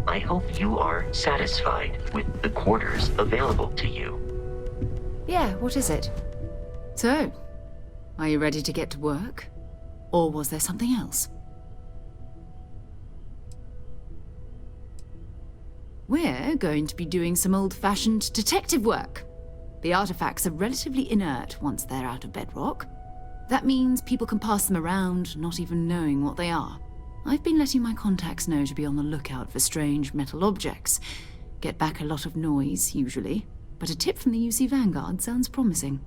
I hope you are satisfied with the quarters available to you. Yeah, what is it? So, are you ready to get to work? Or was there something else? We're going to be doing some old-fashioned detective work. The artifacts are relatively inert once they're out of bedrock. That means people can pass them around, not even knowing what they are. I've been letting my contacts know to be on the lookout for strange metal objects. Get back a lot of noise, usually, but a tip from the UC Vanguard sounds promising.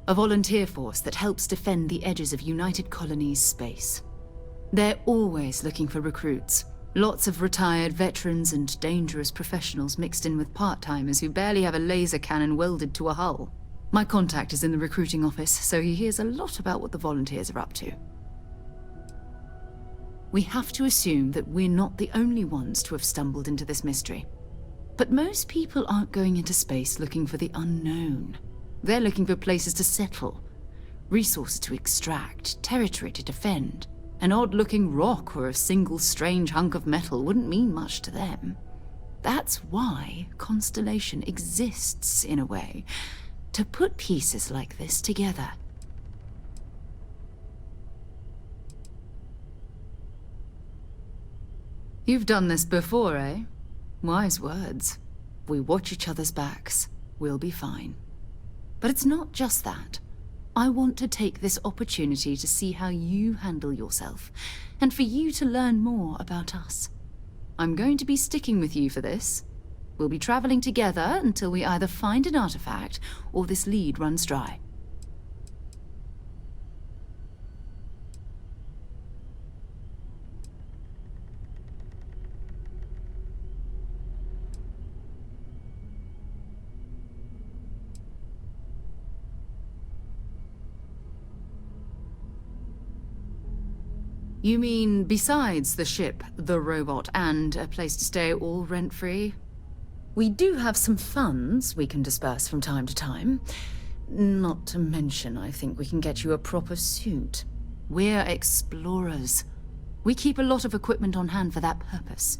A volunteer force that helps defend the edges of United Colonies space. They're always looking for recruits. Lots of retired veterans and dangerous professionals mixed in with part-timers who barely have a laser cannon welded to a hull. My contact is in the recruiting office, so he hears a lot about what the volunteers are up to. We have to assume that we're not the only ones to have stumbled into this mystery. But most people aren't going into space looking for the unknown. They're looking for places to settle, resources to extract, territory to defend. An odd-looking rock or a single strange hunk of metal wouldn't mean much to them. That's why Constellation exists, in a way, to put pieces like this together. You've done this before, eh? Wise words. If we watch each other's backs, we'll be fine. But it's not just that. I want to take this opportunity to see how you handle yourself, and for you to learn more about us. I'm going to be sticking with you for this. We'll be traveling together until we either find an artifact or this lead runs dry. You mean besides the ship, the robot, and a place to stay all rent-free? We do have some funds we can disperse from time to time. Not to mention, I think we can get you a proper suit. We're explorers. We keep a lot of equipment on hand for that purpose.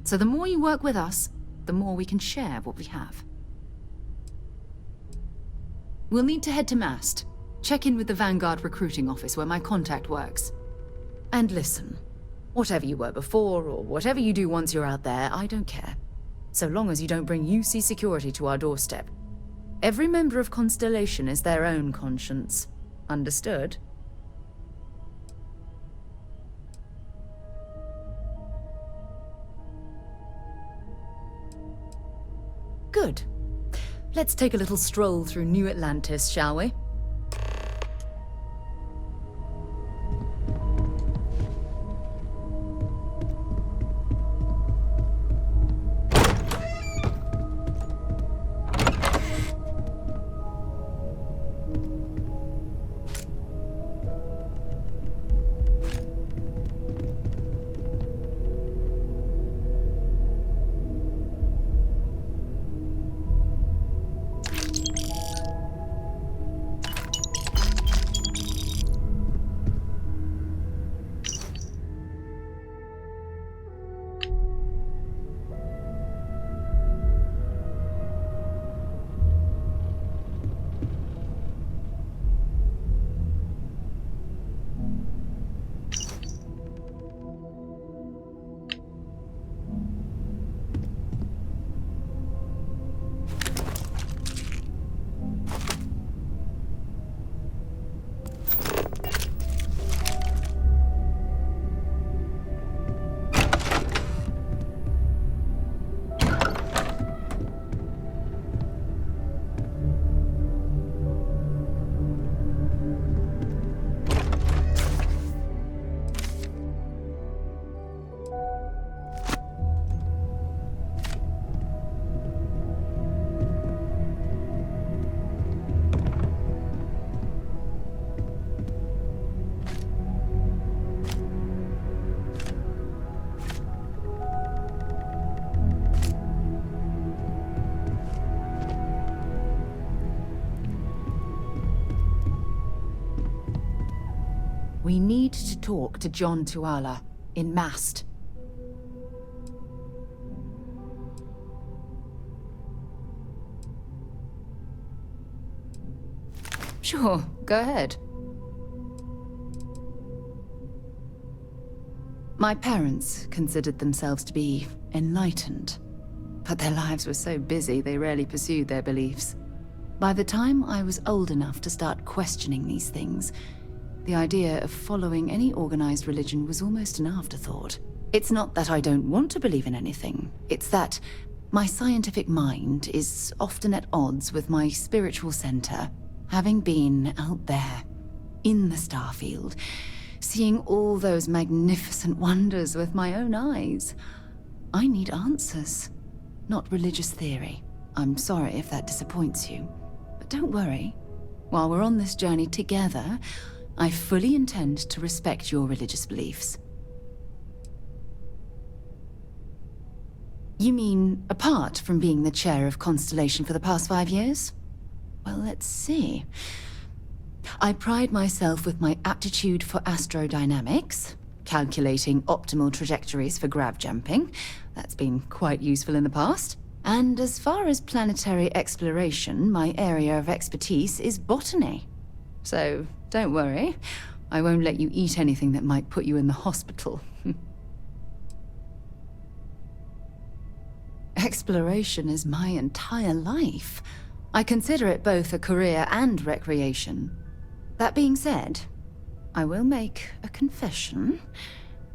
So the more you work with us, the more we can share what we have. We'll need to head to Mast. Check in with the Vanguard recruiting office where my contact works. And listen, whatever you were before, or whatever you do once you're out there, I don't care. So long as you don't bring UC security to our doorstep. Every member of Constellation is their own conscience. Understood? Good. Let's take a little stroll through New Atlantis, shall we? We need to talk to John Tuala in Mast. Sure, go ahead. My parents considered themselves to be enlightened, but their lives were so busy they rarely pursued their beliefs. By the time I was old enough to start questioning these things, the idea of following any organized religion was almost an afterthought. It's not that I don't want to believe in anything, it's that my scientific mind is often at odds with my spiritual center, having been out there, in the Starfield, seeing all those magnificent wonders with my own eyes. I need answers, not religious theory. I'm sorry if that disappoints you, but don't worry. While we're on this journey together, I fully intend to respect your religious beliefs. You mean apart from being the chair of Constellation for the past 5 years? Well, let's see. I pride myself with my aptitude for astrodynamics, calculating optimal trajectories for grav jumping. That's been quite useful in the past. And as far as planetary exploration, my area of expertise is botany. So, don't worry. I won't let you eat anything that might put you in the hospital. Exploration is my entire life. I consider it both a career and recreation. That being said, I will make a confession,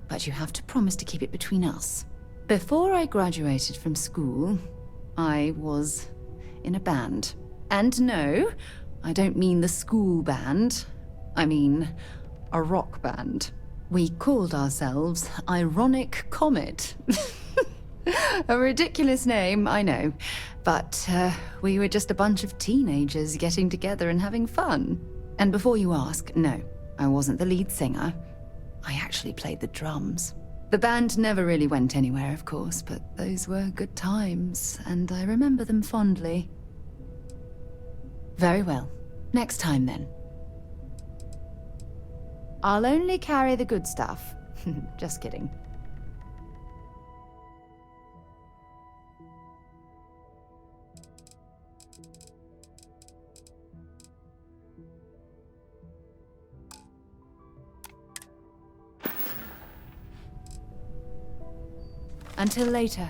but you have to promise to keep it between us. Before I graduated from school, I was in a band. And no, I don't mean the school band. I mean a rock band. We called ourselves Ironic Comet. A ridiculous name, I know. But we were just a bunch of teenagers getting together and having fun. And before you ask, no, I wasn't the lead singer. I actually played the drums. The band never really went anywhere, of course, but those were good times, and I remember them fondly. Very well. Next time, then. I'll only carry the good stuff. Just kidding. Until later.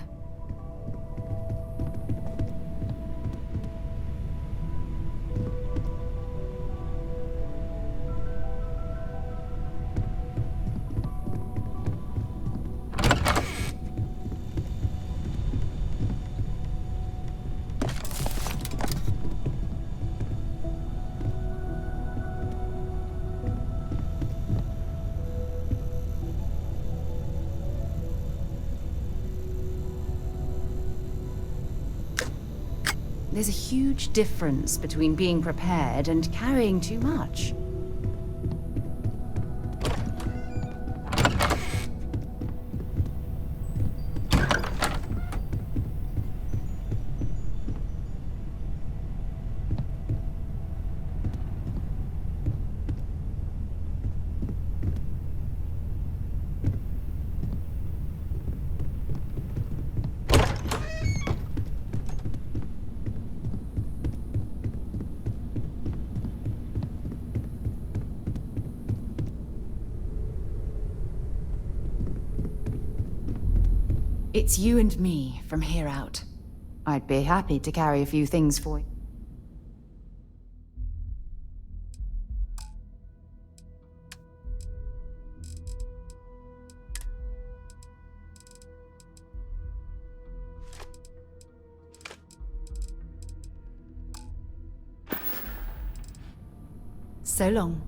There's a huge difference between being prepared and carrying too much. It's you and me from here out. I'd be happy to carry a few things for you. So long.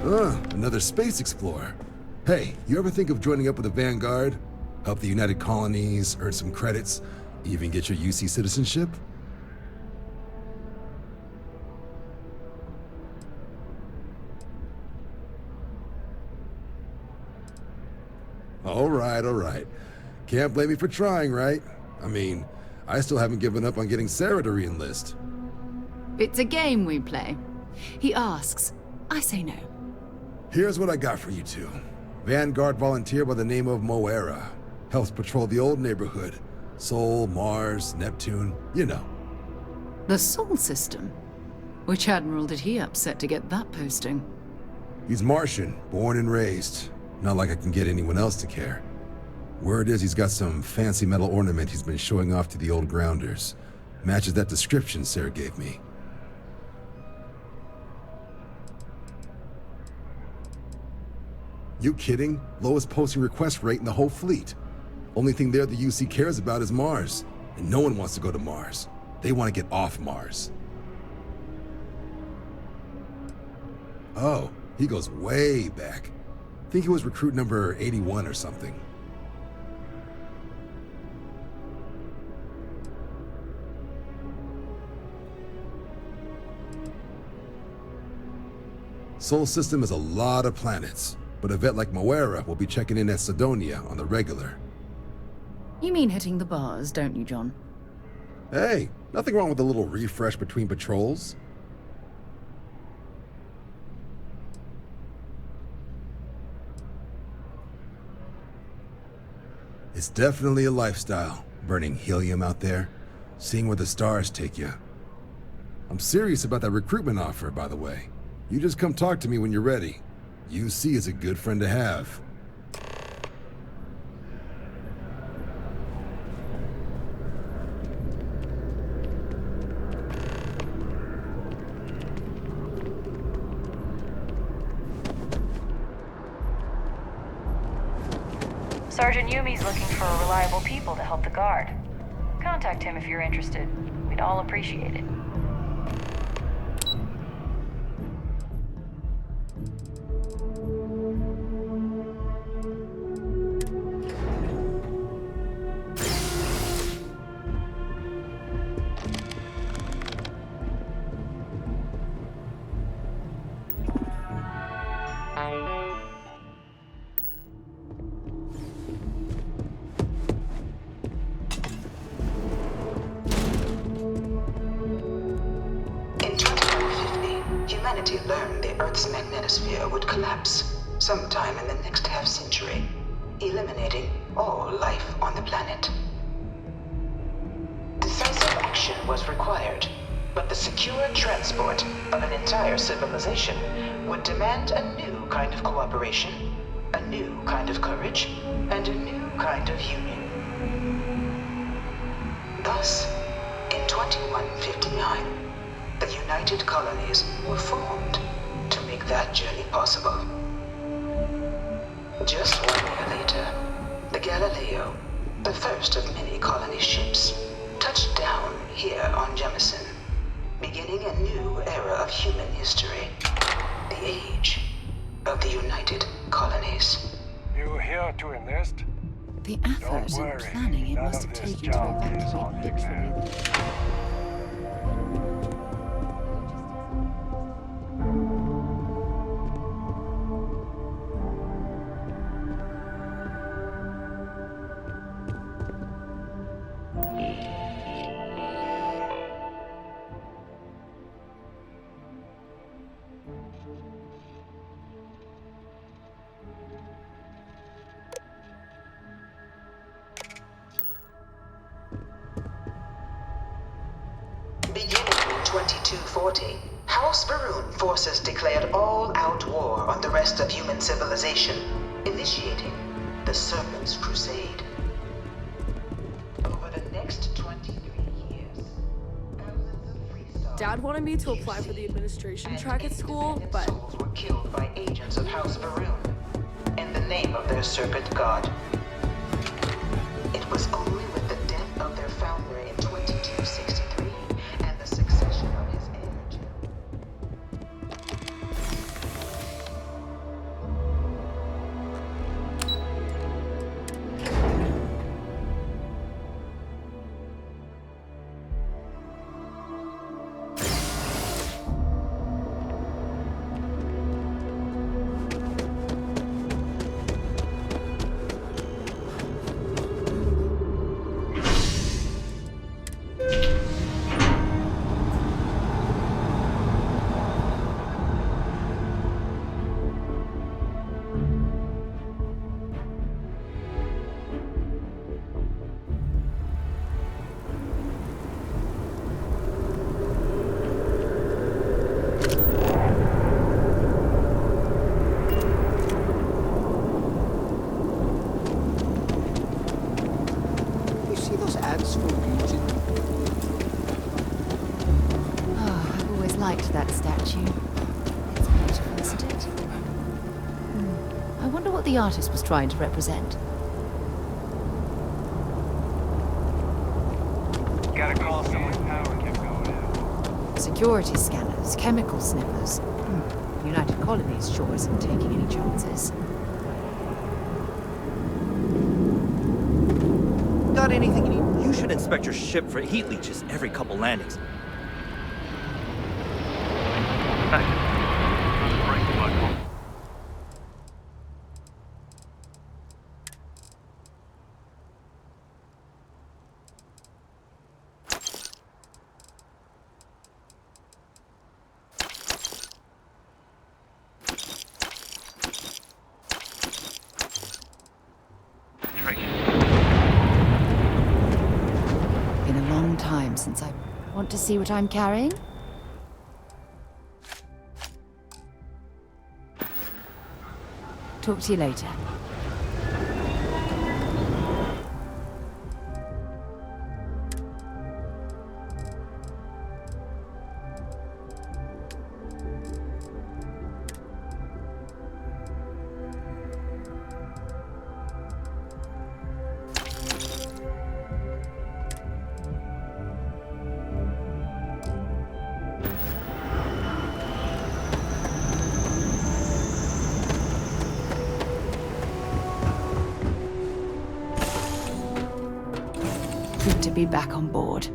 Another space explorer. Hey, you ever think of joining up with the Vanguard? Help the United Colonies, earn some credits, even get your UC citizenship? All right. Can't blame me for trying, right? I mean, I still haven't given up on getting Sarah to re-enlist. It's a game we play. He asks, I say no. Here's what I got for you two. Vanguard volunteer by the name of Moera. Helps patrol the old neighborhood. Sol, Mars, Neptune, you know. The Sol system? Which admiral did he upset to get that posting? He's Martian, born and raised. Not like I can get anyone else to care. Word is he's got some fancy metal ornament he's been showing off to the old grounders. Matches that description Sarah gave me. You kidding? Lowest posting request rate in the whole fleet. Only thing there the UC cares about is Mars. And no one wants to go to Mars. They want to get off Mars. Oh, he goes way back. Think he was recruit number 81 or something. Sol system is a lot of planets, but a vet like Moera will be checking in at Sidonia on the regular. You mean hitting the bars, don't you, John? Hey, nothing wrong with a little refresh between patrols. It's definitely a lifestyle, burning helium out there, seeing where the stars take you. I'm serious about that recruitment offer, by the way. You just come talk to me when you're ready. UC is a good friend to have. Sergeant Yumi's looking for reliable people to help the Guard. Contact him if you're interested. We'd all appreciate it. Humanity learned the Earth's magnetosphere would collapse sometime in the next half-century, eliminating all life on the planet. Decisive action was required, but the secure transport of an entire civilization would demand a new kind of cooperation, a new kind of courage, and a new kind of union. Thus, in 2159, the United Colonies were formed to make that journey possible. Just 1 year later, the Galileo, the first of many colony ships, touched down here on Jemison, beginning a new era of human history, the age of the United Colonies. You here to enlist? The effort and planning it must have taken to evacuate literally. Beginning in 2240, House Varun forces declared all-out war on the rest of human civilization, initiating the Serpent's Crusade. Over the next 23 years, thousands of freestars... Dad wanted me to apply for the administration track at school, but... souls were killed by agents of House Varun in the name of their serpent god. It was only with the death of their founder in 2263 and the succession of his heir. liked that statue. It's beautiful, isn't it? I wonder what the artist was trying to represent. Gotta call someone. Power kept going out. Security scanners, chemical sniffers. United Colonies sure isn't taking any chances. Got anything you need? You should inspect your ship for heat leeches every couple landings. Been a long time since I want to see what I'm carrying. Talk to you later. Good to be back on board.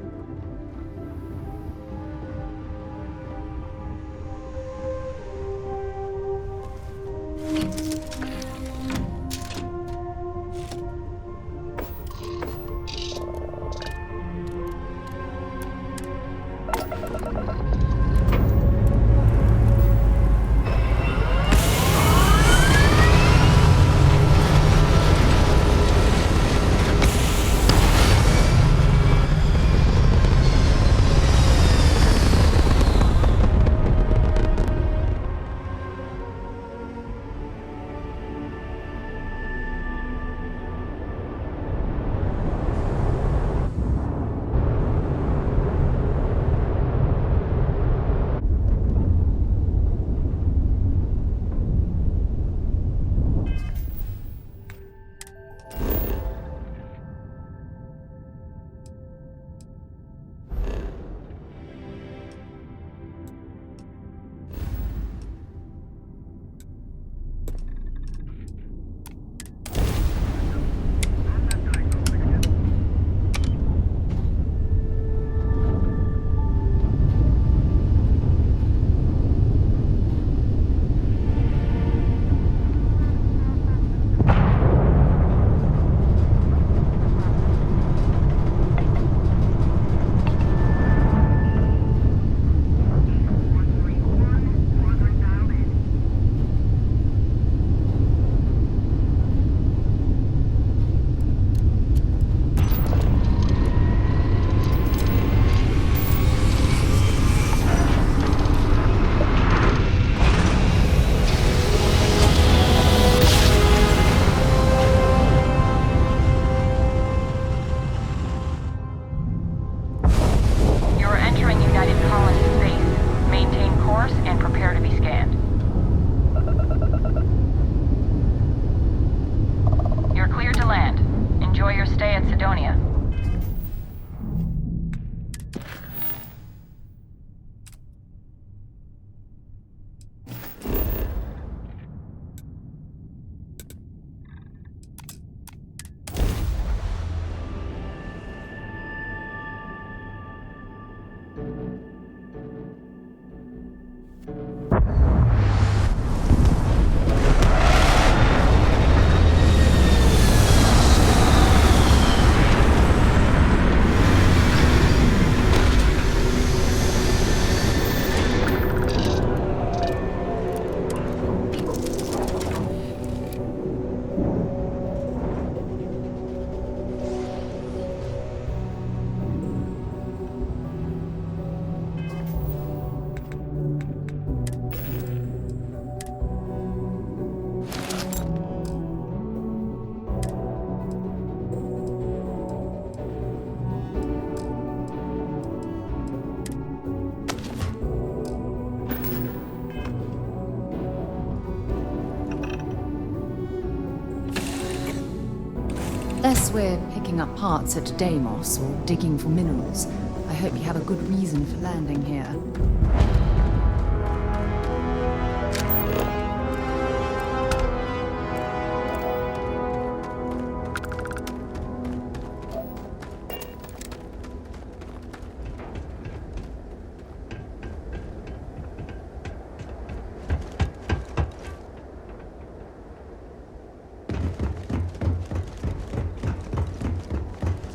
Unless we're picking up parts at Deimos or digging for minerals, I hope you have a good reason for landing here.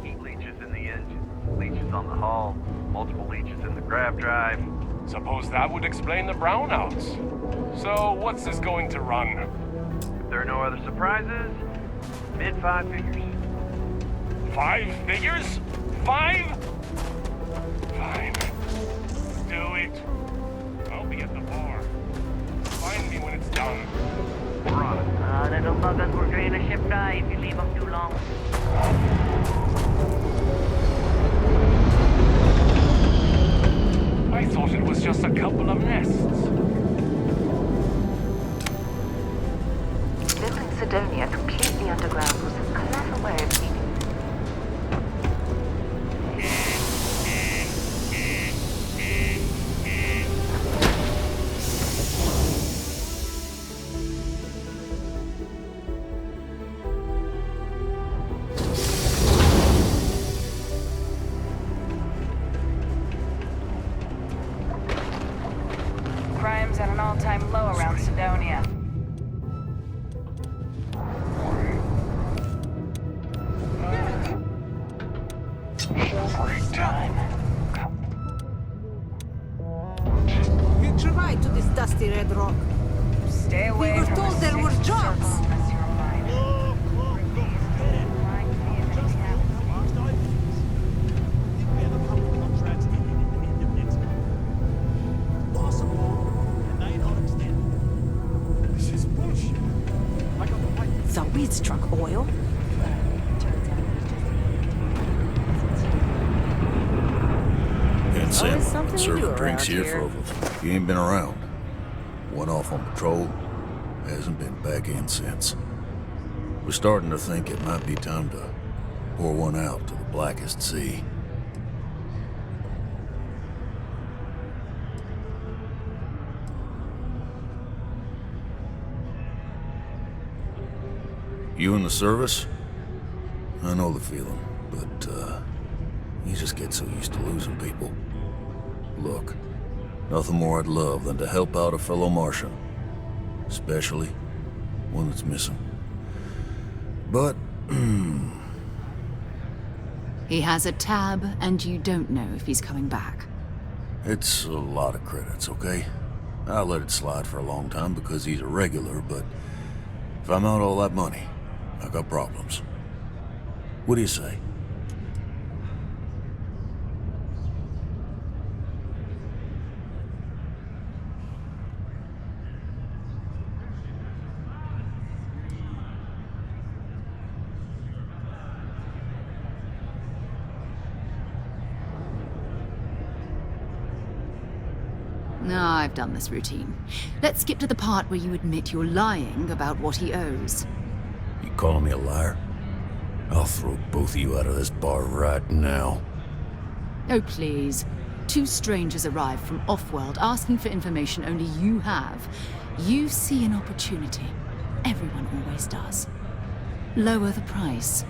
Heat leeches in the engine, leeches on the hull, multiple leeches in the grav drive. Suppose that would explain the brownouts. So, what's this going to run? If there are no other surprises, mid 5 figures. 5 figures? 5? Fine. Do it. I'll be at the bar. Find me when it's done. We're on it. Little buggers will drain a ship dry if you leave them too long. I thought it was just a couple of nests. Building Sidonia completely underground was a clever way of keeping. Crime's at an all-time low around Sidonia. You tried to this dusty red rock. Stay away We were from told the there were sixth jobs. circle unless you're invited. This is bullshit. The weed struck oil. And Sam, something to serving do drinks around here for here. over. You ain't been around. Went off on patrol. Hasn't been back in since. We're starting to think it might be time to pour one out to the blackest sea. You in the service? I know the feeling, but, you just get so used to losing people. Look, nothing more I'd love than to help out a fellow Martian. Especially one that's missing. But, He has a tab, and you don't know if he's coming back. it's a lot of credits, okay? I let it slide for a long time because he's a regular, but if I'm out all that money, I got problems. What do you say? No, I've done this routine. Let's skip to the part where you admit you're lying about what he owes. You calling me a liar? I'll throw both of you out of this bar right now. Oh, please. Two strangers arrive from off-world asking for information only you have. You see an opportunity. Everyone always does. Lower the price.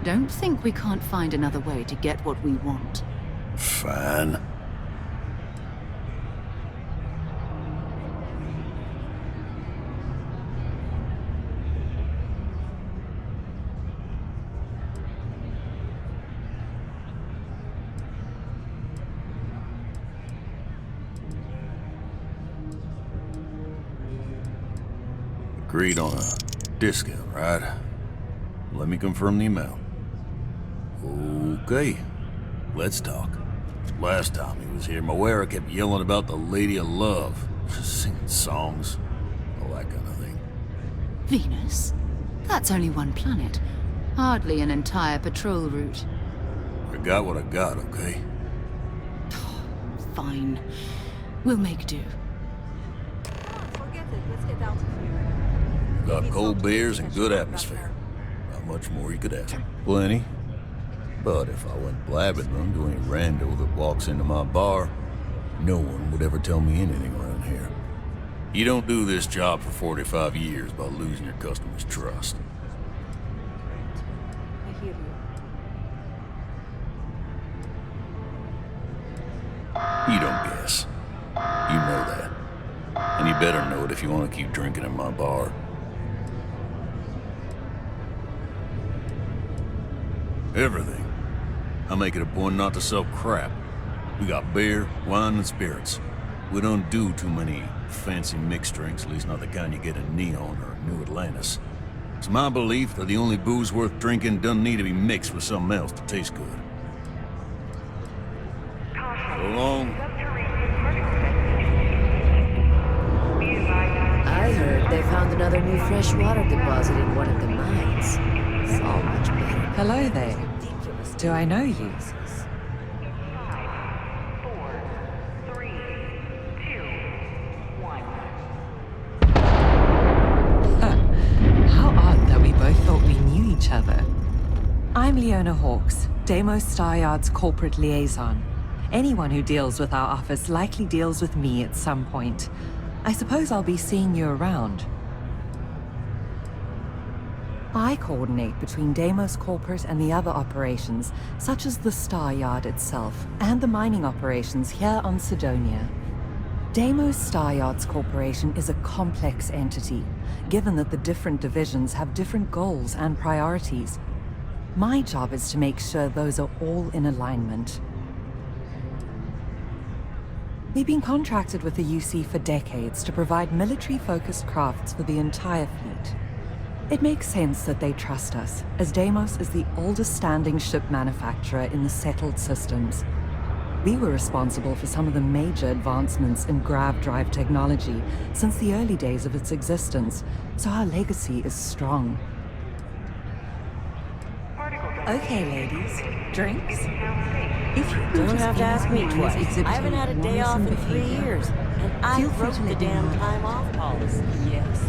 Don't think we can't find another way to get what we want. Fine. Agreed on a discount, right? Let me confirm the amount. Okay, let's talk. Last time he was here, Moira kept yelling about the Lady of Love, singing songs, all that kind of thing. Venus? That's only one planet. Hardly an entire patrol route. I got what I got, okay? Fine. We'll make do. Forget it. Let's get out of here. Got cold beers and good atmosphere. I'll Not much more you could ask. Plenty. But if I went blabbing them to any rando that walks into my bar, no one would ever tell me anything around here. You don't do this job for 45 years by losing your customers' trust. I hear you. You don't guess. You know that. And you better know it if you want to keep drinking in my bar. Everything. I make it a point not to sell crap. We got beer, wine, and spirits. We don't do too many fancy mixed drinks, at least not the kind you get in Neon or New Atlantis. It's my belief that the only booze worth drinking doesn't need to be mixed with something else to taste good. So long. I heard they found another new freshwater deposit in one of the mines. It's all much better. Hello there. Do I know you? 5, 4, 3, 2, 1. How odd that we both thought we knew each other. I'm Leona Hawks, Deimos Staryard's corporate liaison. Anyone who deals with our office likely deals with me at some point. I suppose I'll be seeing you around. I coordinate between Deimos Corporate and the other operations, such as the Staryard itself, and the mining operations here on Sidonia. Deimos Staryard's corporation is a complex entity, given that the different divisions have different goals and priorities. My job is to make sure those are all in alignment. We've been contracted with the UC for decades to provide military-focused crafts for the entire fleet. It makes sense that they trust us, as Deimos is the oldest standing ship manufacturer in the settled systems. We were responsible for some of the major advancements in grav drive technology since the early days of its existence, so our legacy is strong. Okay, ladies. Drinks? If you don't have to ask me twice. I haven't had a day off in 3 years, and I broke the damn time off policy. Yes.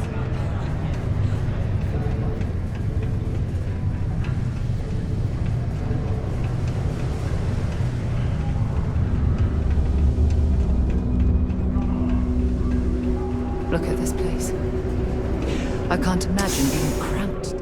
Look at this place. I can't imagine being cramped.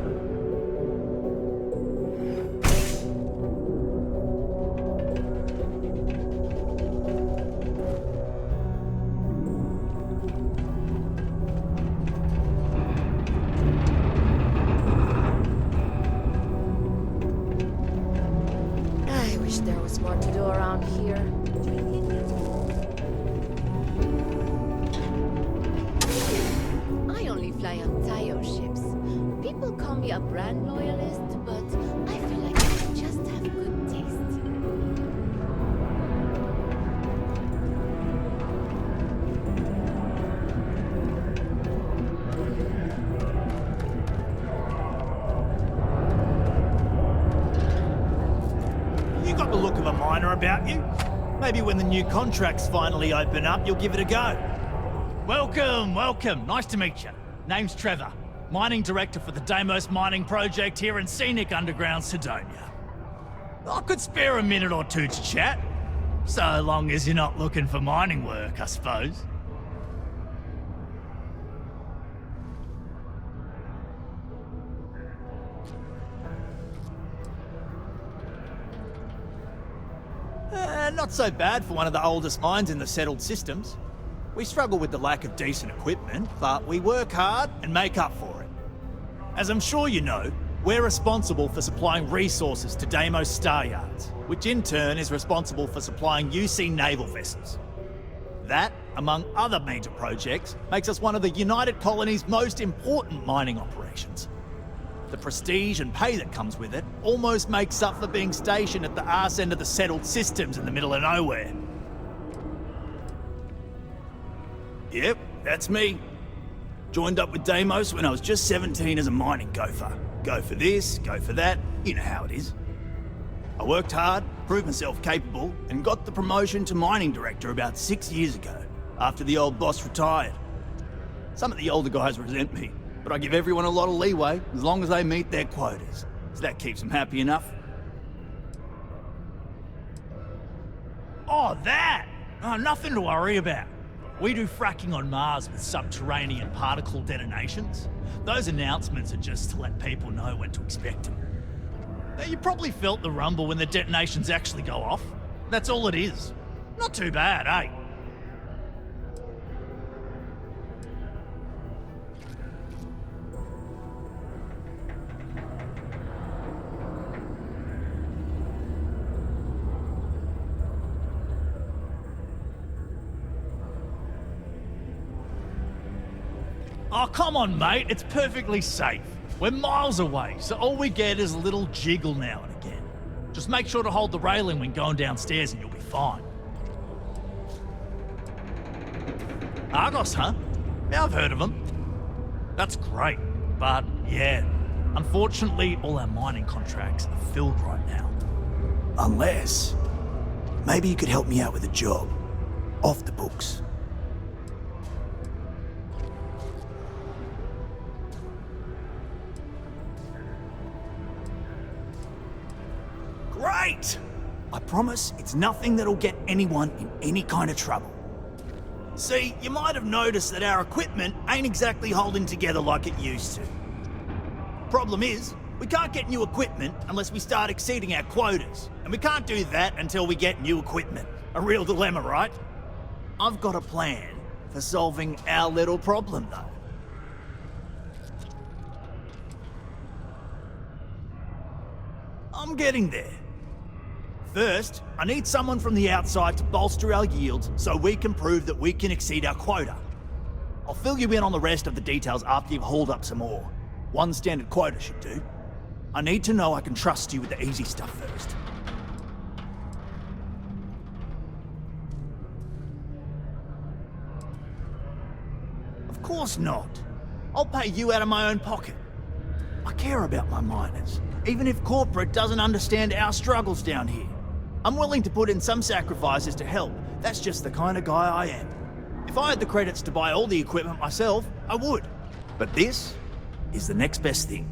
I wish there was more to do around here. I only fly on Tayo ships. People call me a brand loyalist, but I feel like I just have good taste. You got the look of a miner about you. Maybe when the new contracts finally open up, you'll give it a go. Welcome, welcome. Nice to meet you. Name's Trevor, Mining Director for the Deimos Mining Project here in scenic underground Sidonia. I could spare a minute or two to chat. So long as you're not looking for mining work, I suppose. Not so bad for one of the oldest mines in the settled systems. We struggle with the lack of decent equipment, but we work hard and make up for it. As I'm sure you know, we're responsible for supplying resources to Deimos Staryards, which in turn is responsible for supplying UC naval vessels. That, among other major projects, makes us one of the United Colony's most important mining operations. The prestige and pay that comes with it almost makes up for being stationed at the arse end of the settled systems in the middle of nowhere. Yep, that's me. Joined up with Deimos when I was just 17 as a mining gopher. Go for this, go for that, you know how it is. I worked hard, proved myself capable, and got the promotion to mining director about 6 years ago, after the old boss retired. Some of the older guys resent me, But I give everyone a lot of leeway as long as they meet their quotas. So that keeps them happy enough. Oh, that! Oh, nothing to worry about. We do fracking on Mars with subterranean particle detonations. Those announcements are just to let people know when to expect them. Now, you probably felt the rumble when the detonations actually go off. That's all it is. Not too bad, eh? Oh, come on, mate. It's perfectly safe. We're miles away, so all we get is a little jiggle now and again. Just make sure to hold the railing when going downstairs and you'll be fine. Argos, huh? Yeah, I've heard of them. That's great, but yeah, unfortunately all our mining contracts are filled right now. Unless, maybe you could help me out with a job. Off the books. Great! I promise it's nothing that'll get anyone in any kind of trouble. See, you might have noticed that our equipment ain't exactly holding together like it used to. Problem is, we can't get new equipment unless we start exceeding our quotas, and we can't do that until we get new equipment. A real dilemma, right? I've got a plan for solving our little problem, though. I'm getting there. First, I need someone from the outside to bolster our yields so we can prove that we can exceed our quota. I'll fill you in on the rest of the details after you've hauled up some more. One standard quota should do. I need to know I can trust you with the easy stuff first. Of course not. I'll pay you out of my own pocket. I care about my miners, even if corporate doesn't understand our struggles down here. I'm willing to put in some sacrifices to help. That's just the kind of guy I am. If I had the credits to buy all the equipment myself, I would. But this is the next best thing.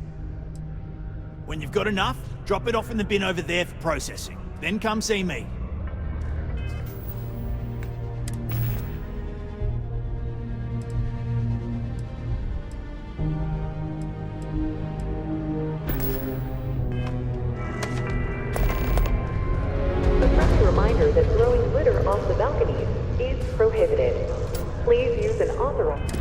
When you've got enough, drop it off in the bin over there for processing. Then come see me. That throwing litter off the balconies is prohibited. Please use an authorized...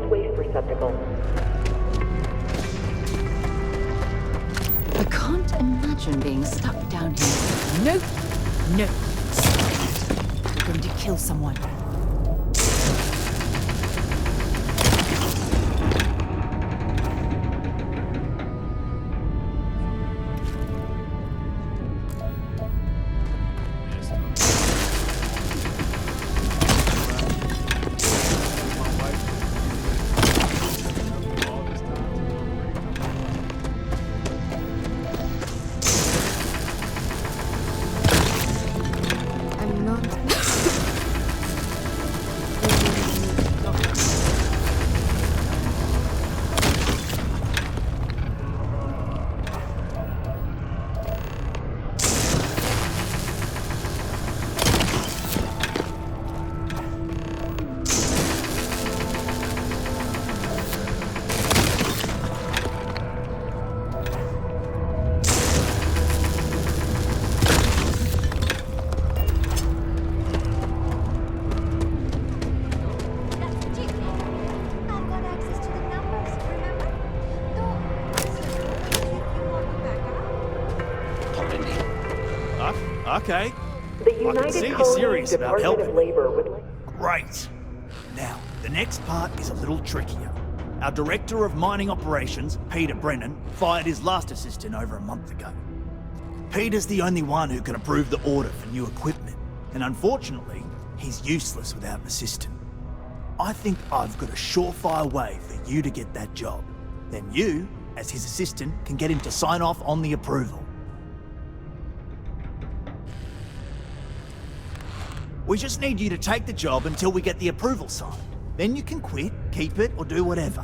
waste receptacle. I can't imagine being stuck down here. Nope. No. We're going to kill someone. Okay. The I can United see you're Colonies serious about Department helping. of Labor would like... Great. Now, the next part is a little trickier. Our Director of Mining Operations, Peter Brennan, fired his last assistant over a month ago. Peter's the only one who can approve the order for new equipment, and unfortunately, he's useless without an assistant. I think I've got a surefire way for you to get that job. Then you as his assistant can get him to sign off on the approval. We just need you to take the job until we get the approval signed. Then you can quit, keep it, or do whatever.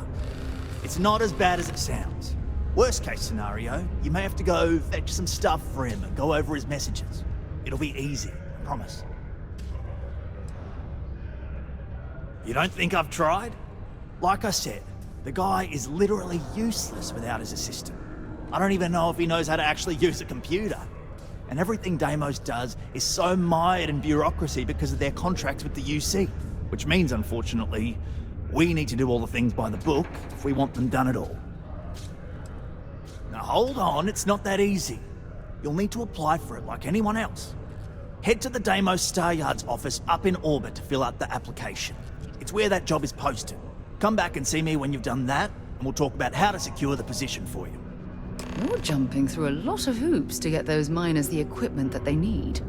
It's not as bad as it sounds. Worst case scenario, you may have to go fetch some stuff for him and go over his messages. It'll be easy, I promise. You don't think I've tried? Like I said, the guy is literally useless without his assistant. I don't even know if he knows how to actually use a computer. And everything Deimos does is so mired in bureaucracy because of their contracts with the UC. Which means, unfortunately, we need to do all the things by the book if we want them done at all. Now hold on, it's not that easy. You'll need to apply for it like anyone else. Head to the Deimos Star Yard's office up in orbit to fill out the application. It's where that job is posted. Come back and see me when you've done that, and we'll talk about how to secure the position for you. You're jumping through a lot of hoops to get those miners the equipment that they need.